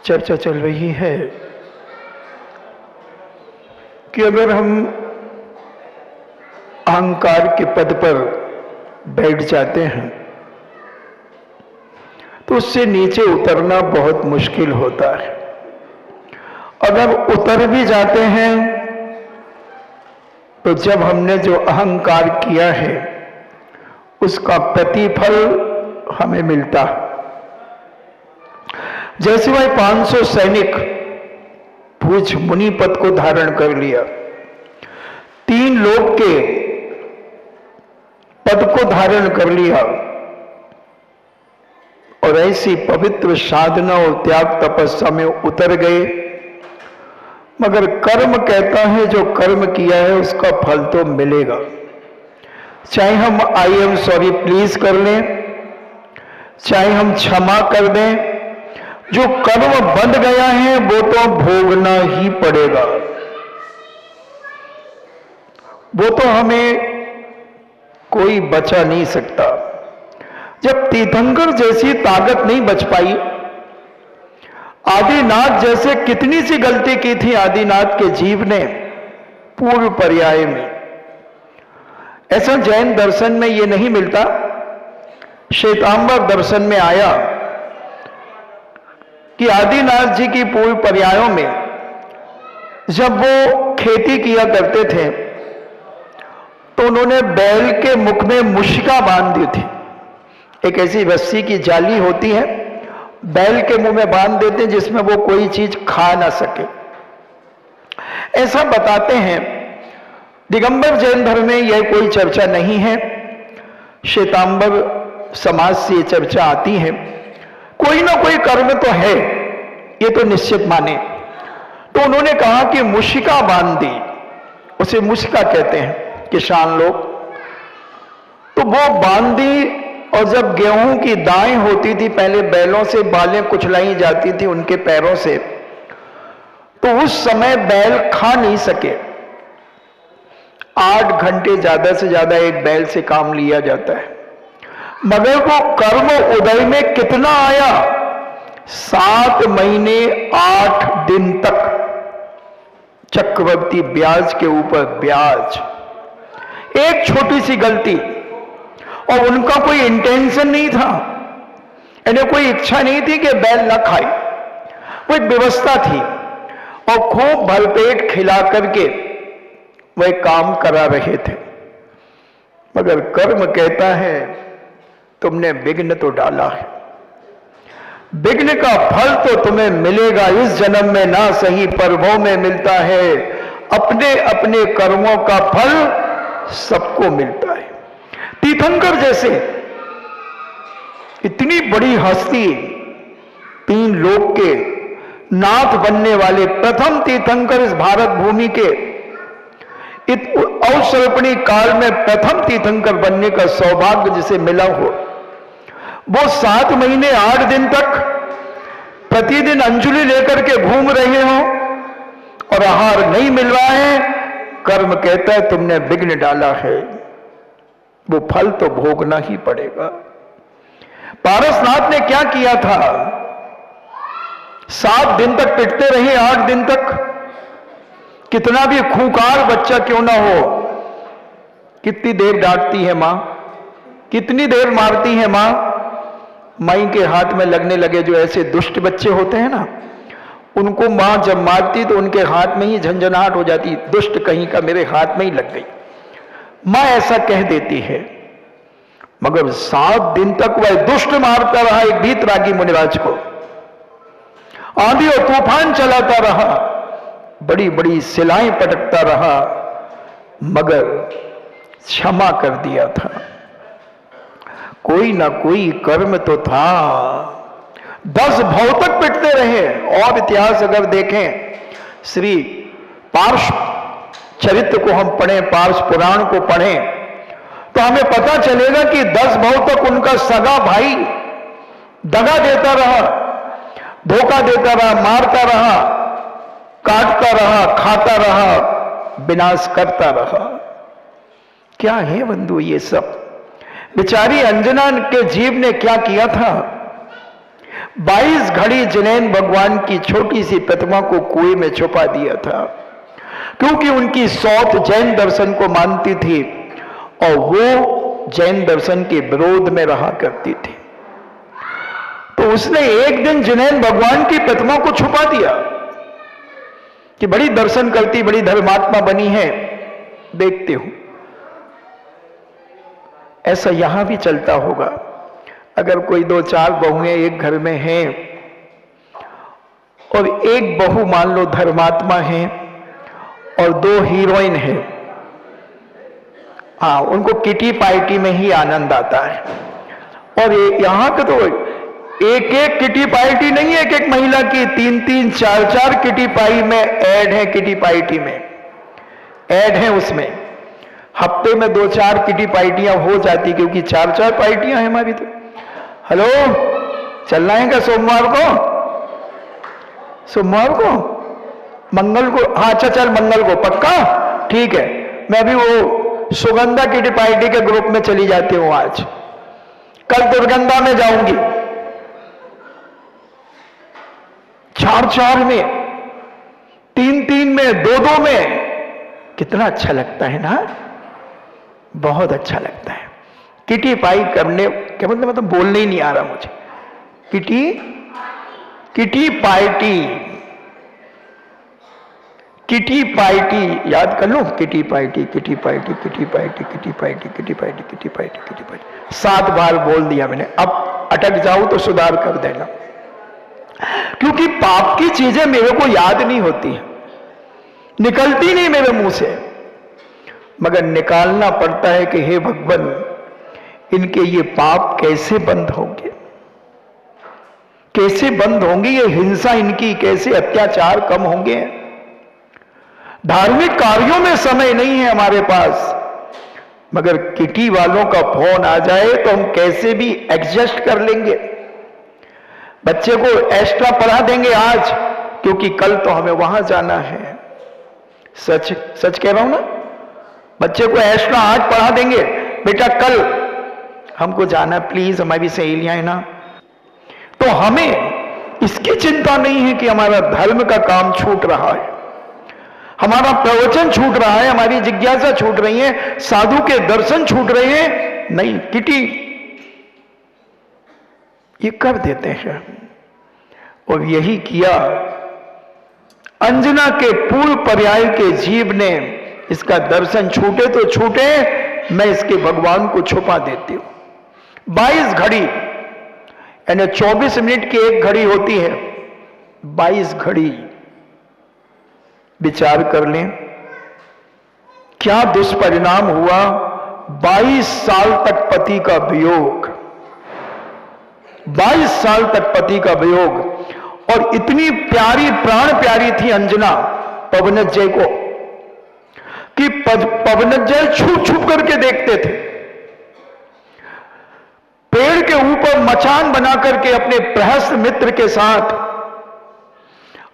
चर्चा चल रही है कि अगर हम अहंकार के पद पर बैठ जाते हैं तो उससे नीचे उतरना बहुत मुश्किल होता है। अगर उतर भी जाते हैं तो जब हमने जो अहंकार किया है उसका प्रतिफल हमें मिलता है। जैसे वह 500 सैनिक भुज मुनि पद को धारण कर लिया, 3 लोग के पद को धारण कर लिया और ऐसी पवित्र साधना और त्याग तपस्या में उतर गए, मगर कर्म कहता है जो कर्म किया है उसका फल तो मिलेगा। चाहे हम आई एम सॉरी प्लीज कर लें, चाहे हम क्षमा कर दें, जो कर्म बंध गया है वो तो भोगना ही पड़ेगा। वो तो हमें कोई बचा नहीं सकता। जब तीर्थंकर जैसी ताकत नहीं बच पाई, आदिनाथ जैसे कितनी सी गलती की थी आदिनाथ के जीव ने पूर्व पर्याय में, ऐसा जैन दर्शन में ये नहीं मिलता। श्वेतांबर दर्शन में आया कि आदिनाथ जी की पूर्व पर्यायों में जब वो खेती किया करते थे तो उन्होंने बैल के मुख में मुशिका बांध दी थी। एक ऐसी रस्सी की जाली होती है, बैल के मुंह में बांध देते हैं जिसमें वो कोई चीज खा ना सके। ऐसा बताते हैं। दिगंबर जैन धर्म में यह कोई चर्चा नहीं है, श्वेतांबर समाज से चर्चा आती है। कोई ना कोई कर्म तो है, ये तो निश्चित माने। तो उन्होंने कहा कि मुशिका बांध दी, उसे मुशिका कहते हैं किसान लोग। तो वो बांध दी और जब गेहूं की दाएं होती थी, पहले बैलों से बालें कुचलाई जाती थी उनके पैरों से, तो उस समय बैल खा नहीं सके। 8 घंटे ज्यादा से ज्यादा एक बैल से काम लिया जाता है, मगर वो कर्म उदय में कितना आया? 7 महीने 8 दिन तक चक्रवर्ती ब्याज के ऊपर ब्याज। एक छोटी सी गलती, और उनका कोई इंटेंशन नहीं था, इन्हें कोई इच्छा नहीं थी कि बैल न खाए। वो एक व्यवस्था थी और खूब भरपेट खिला करके वह काम करा रहे थे। मगर कर्म कहता है तुमने विघ्न तो डाला है, विघ्न का फल तो तुम्हें मिलेगा इस जन्म में ना सही पर वो में मिलता है। अपने अपने कर्मों का फल सबको मिलता है। तीर्थंकर जैसे इतनी बड़ी हस्ती, 3 लोक के नाथ बनने वाले प्रथम तीर्थंकर इस भारत भूमि के अवसर्पणी काल में प्रथम तीर्थंकर बनने का सौभाग्य जिसे मिला हो, वो 7 महीने 8 दिन तक प्रतिदिन अंजलि लेकर के घूम रहे हो और आहार नहीं मिल रहा है। कर्म कहता है तुमने विघ्न डाला है, वो फल तो भोगना ही पड़ेगा। पारसनाथ ने क्या किया था? 7 दिन तक पिटते रहे, 8 दिन तक। कितना भी खूंखार बच्चा क्यों ना हो, कितनी देर डांटती है मां, कितनी देर मारती है मां। माई के हाथ में लगने लगे जो ऐसे दुष्ट बच्चे होते हैं ना, उनको मां जब मारती तो उनके हाथ में ही झंझनाहट हो जाती, दुष्ट कहीं का मेरे हाथ में ही लग गई। मां ऐसा कह देती है, मगर 7 दिन तक वह दुष्ट मारता रहा एक भीतरागी मुनिराज को, आंधी और तूफान चलाता रहा, बड़ी बड़ी शिलाएं पटकता रहा, मगर क्षमा कर दिया था। कोई ना कोई कर्म तो था। 10 भव तक पिटते रहे। और इतिहास अगर देखें, श्री पार्श चरित्र को हम पढ़ें, पार्श पुराण को पढ़ें, तो हमें पता चलेगा कि 10 भव तक उनका सगा भाई दगा देता रहा, धोखा देता रहा, मारता रहा, काटता रहा, खाता रहा, विनाश करता रहा। क्या है बंधु ये सब? बेचारी अंजना के जीव ने क्या किया था? 22 घड़ी जिनेन भगवान की छोटी सी प्रतिमा को कुएं में छुपा दिया था, क्योंकि उनकी सौत जैन दर्शन को मानती थी और वो जैन दर्शन के विरोध में रहा करती थी। तो उसने एक दिन जिनेन भगवान की प्रतिमा को छुपा दिया कि बड़ी दर्शन करती, बड़ी धर्मात्मा बनी है, देखते हो। ऐसा यहां भी चलता होगा। अगर कोई 2-4 बहुएं एक घर में हैं और एक बहू मान लो धर्मात्मा है और 2 हीरोइन है, हाँ, उनको किटी पार्टी में ही आनंद आता है। और यहां का तो एक एक किटी पार्टी नहीं है, एक महिला की 3-3, 4-4 किटी पाई में ऐड है, किटी पार्टी में ऐड है। उसमें हफ्ते में 2-4 किटी पार्टियां हो जाती, क्योंकि 4-4 पार्टियां हैं हमारी। तो हेलो, चलना है क्या सोमवार को? सोमवार को, मंगल को? हाँ अच्छा, चल मंगल को, पक्का? ठीक है, मैं भी वो सुगंधा किटी पार्टी के ग्रुप में चली जाती हूं आज। कल दुर्गंधा में जाऊंगी। 4-4 में, 3-3 में, 2-2 में, कितना अच्छा लगता है ना, बहुत अच्छा लगता है। किटी पाई करने क्या मतलब बोलने ही नहीं आ रहा मुझे। किटी पार्टी, किटी पार्टी याद कर लो। Kitty party, kitty party, kitty party, kitty party, kitty party, kitty party, kitty party, 7 बार बोल दिया मैंने। अब अटक जाऊं तो सुधार कर देना, क्योंकि पाप की चीजें मेरे को याद नहीं होती हैं, निकलती नहीं मेरे मुंह से, मगर निकालना पड़ता है कि हे भगवान, इनके ये पाप कैसे बंद होंगे, कैसे बंद होंगे, ये हिंसा इनकी कैसे, अत्याचार कम होंगे। धार्मिक कार्यों में समय नहीं है हमारे पास, मगर किटी वालों का फोन आ जाए तो हम कैसे भी एडजस्ट कर लेंगे। बच्चे को एक्स्ट्रा पढ़ा देंगे आज, क्योंकि कल तो हमें वहां जाना है। सच सच कह रहा हूं ना, बच्चे को एक्स्ट्रा आज पढ़ा देंगे, बेटा कल हमको जाना, प्लीज, हमारी सहेलियां है ना। तो हमें इसकी चिंता नहीं है कि हमारा धर्म का काम छूट रहा है, हमारा प्रवचन छूट रहा है, हमारी जिज्ञासा छूट रही है, साधु के दर्शन छूट रहे हैं। नहीं, किटी ये कर देते हैं। और यही किया अंजना के पूर्व पर्याय के जीव ने। इसका दर्शन छूटे तो छूटे, मैं इसके भगवान को छुपा देती हूं। 22 घड़ी यानी 24 मिनट की एक घड़ी होती है, 22 घड़ी। विचार कर लें क्या दुष्परिणाम हुआ। 22 साल तक पति का वियोग, 22 साल तक पति का वियोग। और इतनी प्यारी, प्राण प्यारी थी अंजना पवनजय को कि पवनजय छुप छुप करके देखते थे। पेड़ के ऊपर मचान बना करके अपने प्रहस्त मित्र के साथ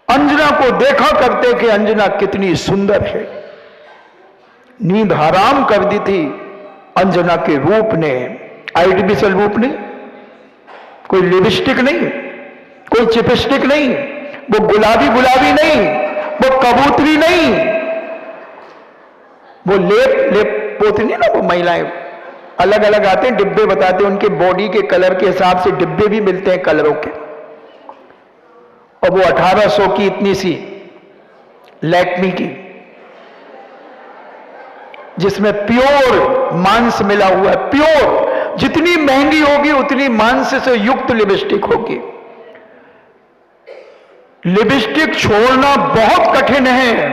अंजना को देखा करते कि अंजना कितनी सुंदर है। नींद हराम कर दी थी अंजना के रूप ने। आर्टिफिशियल रूप नहीं, कोई लिपस्टिक नहीं, कोई चिपस्टिक नहीं, वो गुलाबी गुलाबी नहीं, वो कबूतरी नहीं, वो लेप पोती नहीं ना। वो महिलाएं अलग अलग आते हैं, डिब्बे बताते हैं, उनके बॉडी के कलर के हिसाब से डिब्बे भी मिलते हैं कलरों के। और वो 1800 की इतनी सी लैक्मी की, जिसमें प्योर मांस मिला हुआ है। प्योर, जितनी महंगी होगी उतनी मांस से युक्त लिपस्टिक होगी। लिपस्टिक छोड़ना बहुत कठिन है,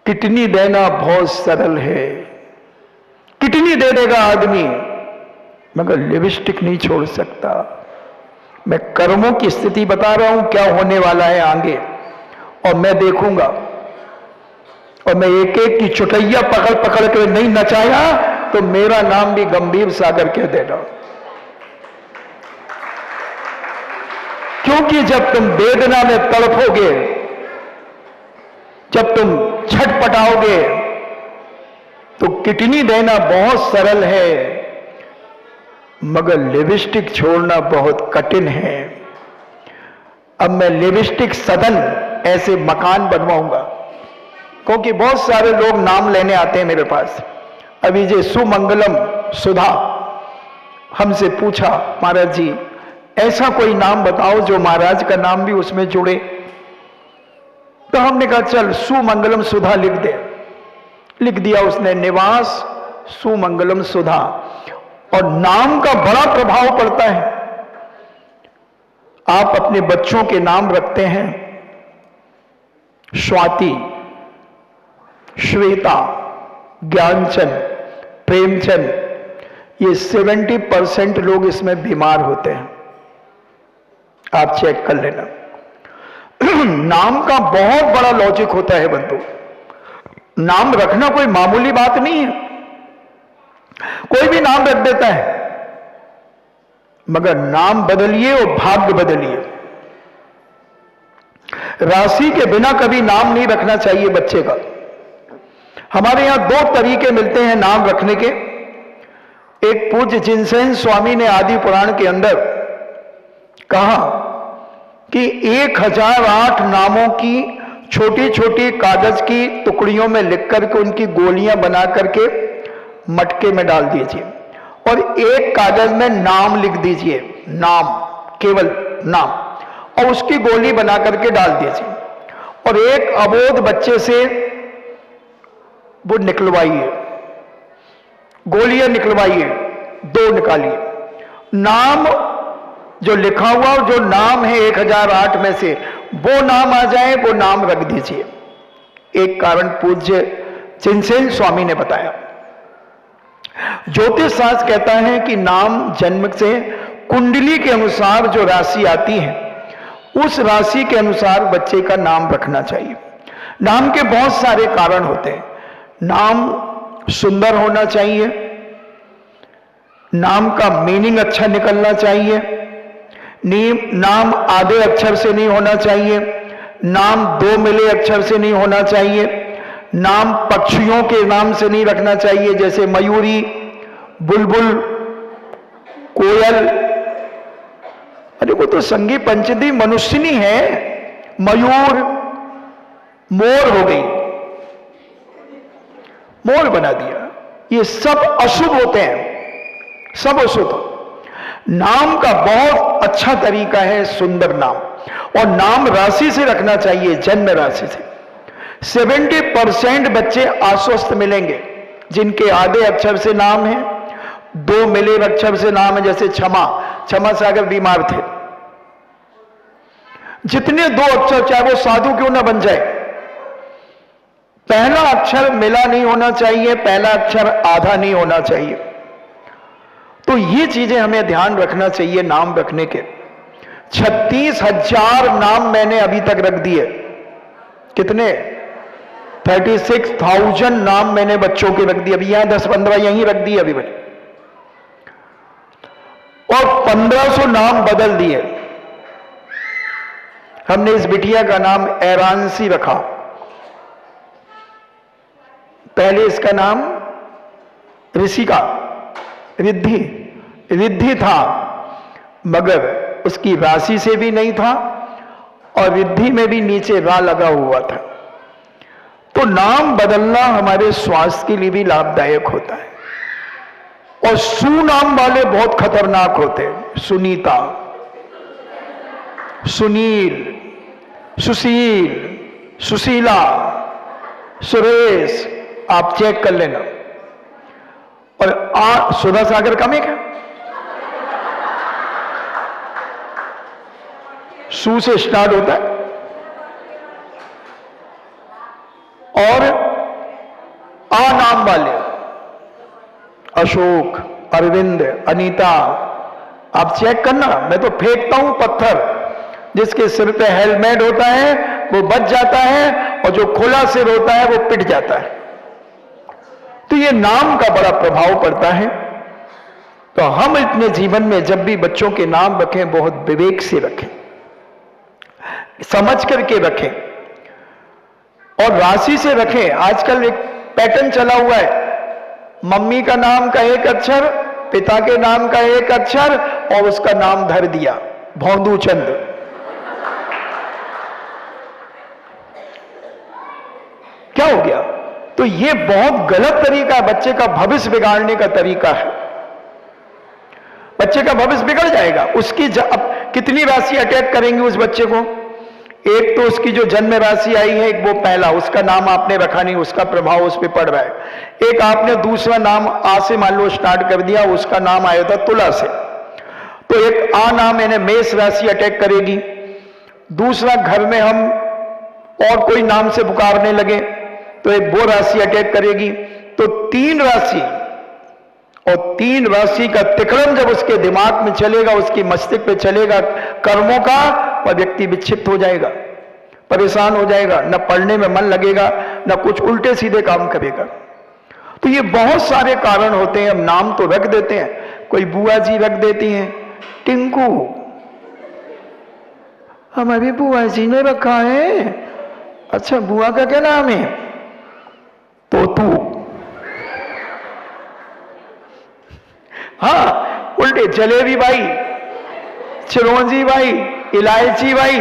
किडनी देना बहुत सरल है। किडनी दे देगा आदमी, मगर लिपस्टिक नहीं छोड़ सकता। मैं कर्मों की स्थिति बता रहा हूं, क्या होने वाला है आगे, और मैं देखूंगा। और मैं एक एक की चुटैया पकड़ पकड़ के नहीं नचाया तो मेरा नाम भी गंभीर सागर कह देना। क्योंकि जब तुम वेदना में तड़पोगे, जब तुम छटपटाओगे, तो किडनी देना बहुत सरल है, मगर लिपस्टिक छोड़ना बहुत कठिन है। अब मैं लिपस्टिक सदन ऐसे मकान बनवाऊंगा, क्योंकि बहुत सारे लोग नाम लेने आते हैं मेरे पास। अभी जे सुमंगलम सुधा हमसे पूछा, महाराज जी ऐसा कोई नाम बताओ जो महाराज का नाम भी उसमें जुड़े। तो हमने कहा चल सुमंगलम सुधा लिख दे। लिख दिया उसने, निवास सुमंगलम सुधा। और नाम का बड़ा प्रभाव पड़ता है। आप अपने बच्चों के नाम रखते हैं स्वाति, श्वेता, ज्ञानचंद, प्रेमचंद, ये 70% लोग इसमें बीमार होते हैं। आप चेक कर लेना। नाम का बहुत बड़ा लॉजिक होता है बंधु। नाम रखना कोई मामूली बात नहीं है। कोई भी नाम रख देता है, मगर नाम बदलिए और भाग्य बदलिए। राशि के बिना कभी नाम नहीं रखना चाहिए बच्चे का। हमारे यहां 2 तरीके मिलते हैं नाम रखने के। एक पूज्य जिनसेन स्वामी ने आदि पुराण के अंदर कहा कि 1008 नामों की छोटी छोटी कागज की टुकड़ियों में लिख करके उनकी गोलियां बना करके मटके में डाल दीजिए और एक कागज में नाम लिख दीजिए, नाम, केवल नाम, और उसकी गोली बना करके डाल दीजिए और एक अबोध बच्चे से वो निकलवाइए, गोलियां निकलवाइए, 2 निकालिए। नाम जो लिखा हुआ जो नाम है 1008 में से वो नाम आ जाए, वो नाम रख दीजिए। एक कारण पूज्य जिनसेन स्वामी ने बताया। ज्योतिष शास्त्र कहता है कि नाम जन्म से कुंडली के अनुसार जो राशि आती है उस राशि के अनुसार बच्चे का नाम रखना चाहिए। नाम के बहुत सारे कारण होते हैं। नाम सुंदर होना चाहिए, नाम का मीनिंग अच्छा निकलना चाहिए, नाम आधे अक्षर से नहीं होना चाहिए, नाम 2 मिले अक्षर से नहीं होना चाहिए, नाम पक्षियों के नाम से नहीं रखना चाहिए, जैसे मयूरी, बुलबुल, कोयल। अरे वो तो संगी पंचमी मनुष्यनी है, मयूर, मोर हो गई, मोर बना दिया। ये सब अशुभ होते हैं, सब अशुभ। नाम का बहुत अच्छा तरीका है सुंदर नाम, और नाम राशि से रखना चाहिए, जन्म राशि से। 70% बच्चे आश्वस्त मिलेंगे जिनके आधे अक्षर से नाम है, 2 मिले अक्षर से नाम है, जैसे क्षमा, क्षमा सागर बीमार थे। जितने 2 अक्षर, चाहे वो साधु क्यों ना बन जाए, पहला अक्षर मिला नहीं होना चाहिए, पहला अक्षर आधा नहीं होना चाहिए। तो ये चीजें हमें ध्यान रखना चाहिए नाम रखने के। 36,000 नाम मैंने अभी तक रख दिए। कितने? 36,000 नाम मैंने बच्चों के रख दिए। अभी यहां 10-15 यहीं रख दिए अभी मैंने, और 1500 नाम बदल दिए। हमने इस बिटिया का नाम ऐरांसी रखा। पहले इसका नाम ऋषिका, रिद्धि, रिद्धि था, मगर उसकी राशि से भी नहीं था और रिद्धि में भी नीचे रा लगा हुआ था। तो नाम बदलना हमारे स्वास्थ्य के लिए भी लाभदायक होता है। और सुनाम वाले बहुत खतरनाक होते हैं। सुनीता, सुनील, सुशील, सुशीला, सुरेश, आप चेक कर लेना। और सुधा सागर कम है क्या? सू से स्टार्ट होता है। और आ नाम वाले अशोक, अरविंद, अनीता, आप चेक करना। मैं तो फेंकता हूं पत्थर। जिसके सिर पे हेलमेट होता है वो बच जाता है, और जो खुला सिर होता है वो पिट जाता है। तो ये नाम का बड़ा प्रभाव पड़ता है। तो हम अपने जीवन में जब भी बच्चों के नाम रखें, बहुत विवेक से रखें, समझ करके रखें और राशि से रखें। आजकल एक पैटर्न चला हुआ है, मम्मी का नाम का एक अक्षर पिता के नाम का एक अक्षर और उसका नाम धर दिया भौंदू चंद। क्या हो गया? तो ये बहुत गलत तरीका है, बच्चे का भविष्य बिगाड़ने का तरीका है। बच्चे का भविष्य बिगड़ जाएगा। उसकी अब कितनी राशि अटैक करेंगे उस बच्चे को? एक तो उसकी जो जन्म राशि आई है, एक वो पहला, उसका नाम आपने रखा नहीं, उसका प्रभाव उस पर पड़ रहा है। एक आपने दूसरा नाम आ से मान लो स्टार्ट कर दिया, उसका नाम आया था तुला से, तो एक आ नाम यानी मेष राशि अटैक करेगी। दूसरा घर में हम और कोई नाम से पुकारने लगे तो एक वो राशि अटैक करेगी। तो 3 राशि, और 3 राशि का तिकड़म जब उसके दिमाग में चलेगा, उसकी मस्तिष्क पे चलेगा कर्मों का, वह व्यक्ति विक्षिप्त हो जाएगा, परेशान हो जाएगा, न पढ़ने में मन लगेगा, न कुछ उल्टे सीधे काम करेगा। तो ये बहुत सारे कारण होते हैं। हम नाम तो रख देते हैं, कोई बुआ जी रख देती हैं टिंकू, हमारी बुआ जी ने रखा है। अच्छा, बुआ का क्या नाम है? तो तू। हाँ, उल्टे जलेबी भाई, चिरौंजी भाई, इलायची भाई,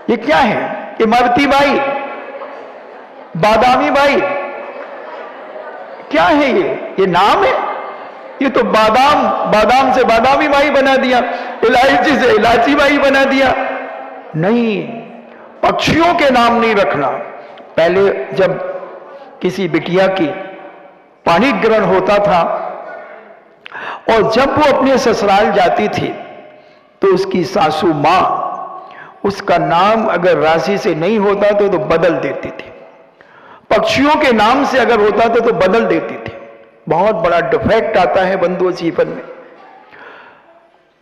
ये क्या है? इमरती भाई, बादामी भाई, क्या है ये नाम है? ये तो बादाम से बादामी भाई बना दिया, इलायची से इलायची भाई बना दिया। नहीं, पक्षियों के नाम नहीं रखना। पहले जब किसी बिटिया की पाणी ग्रहण होता था और जब वो अपने ससुराल जाती थी तो उसकी सासू मां उसका नाम अगर राशि से नहीं होता तो बदल देती थी। पक्षियों के नाम से अगर होता तो बदल देती थी। बहुत बड़ा डिफेक्ट आता है बंधुओं जीवन में।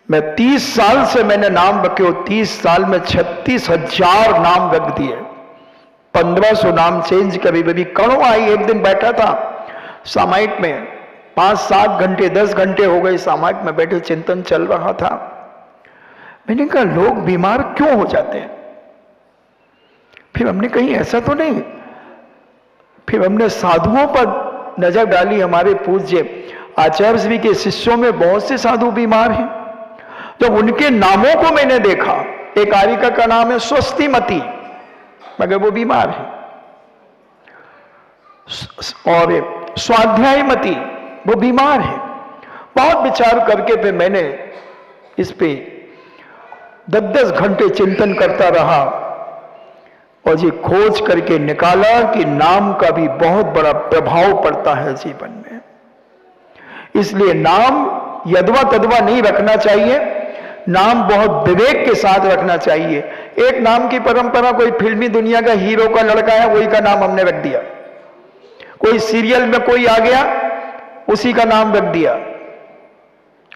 मैं 30 साल से मैंने नाम रखे, 30 साल में 36,000 नाम रख दिए, 1500 नाम चेंज कभी कभी। कड़ों आई, एक दिन बैठा था सामायिक में, 5-7 घंटे 10 घंटे हो गए सामायिक में बैठे, चिंतन चल रहा था। मैंने कहा लोग बीमार क्यों हो जाते हैं? फिर हमने कहीं ऐसा तो नहीं, फिर हमने साधुओं पर नजर डाली। हमारे पूज्य आचार्य श्री के शिष्यों में बहुत से साधु बीमार हैं। जब उनके नामों को मैंने देखा, एक आरिका का नाम है स्वस्तिमती, मगर वो बीमार है, और स्वाध्यायमती वो बीमार है। बहुत विचार करके फिर मैंने इस पे 10-10 घंटे चिंतन करता रहा और ये खोज करके निकाला कि नाम का भी बहुत बड़ा प्रभाव पड़ता है जीवन में। इसलिए नाम यदवा तदवा नहीं रखना चाहिए, नाम बहुत विवेक के साथ रखना चाहिए। एक नाम की परंपरा, कोई फिल्मी दुनिया का हीरो का लड़का है, वही का नाम हमने रख दिया। कोई सीरियल में कोई आ गया, उसी का नाम रख दिया।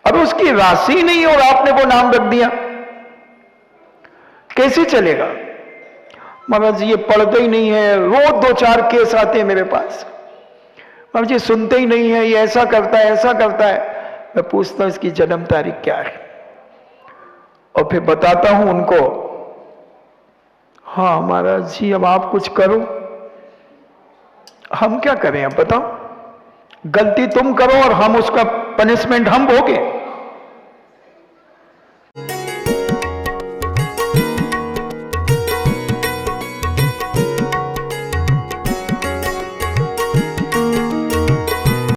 अब उसकी राशि नहीं और आपने वो नाम रख दिया, कैसे चलेगा? महाराज जी ये पढ़ते ही नहीं है, रोज 2-4 केस आते हैं मेरे पास। महाराज जी सुनते ही नहीं है, ये ऐसा करता है ऐसा करता है। मैं पूछता हूं इसकी जन्म तारीख क्या है, और फिर बताता हूं उनको। हाँ महाराज जी अब आप कुछ करो। हम क्या करें अब बताओ? गलती तुम करो और हम उसका पनिशमेंट हम भोगे।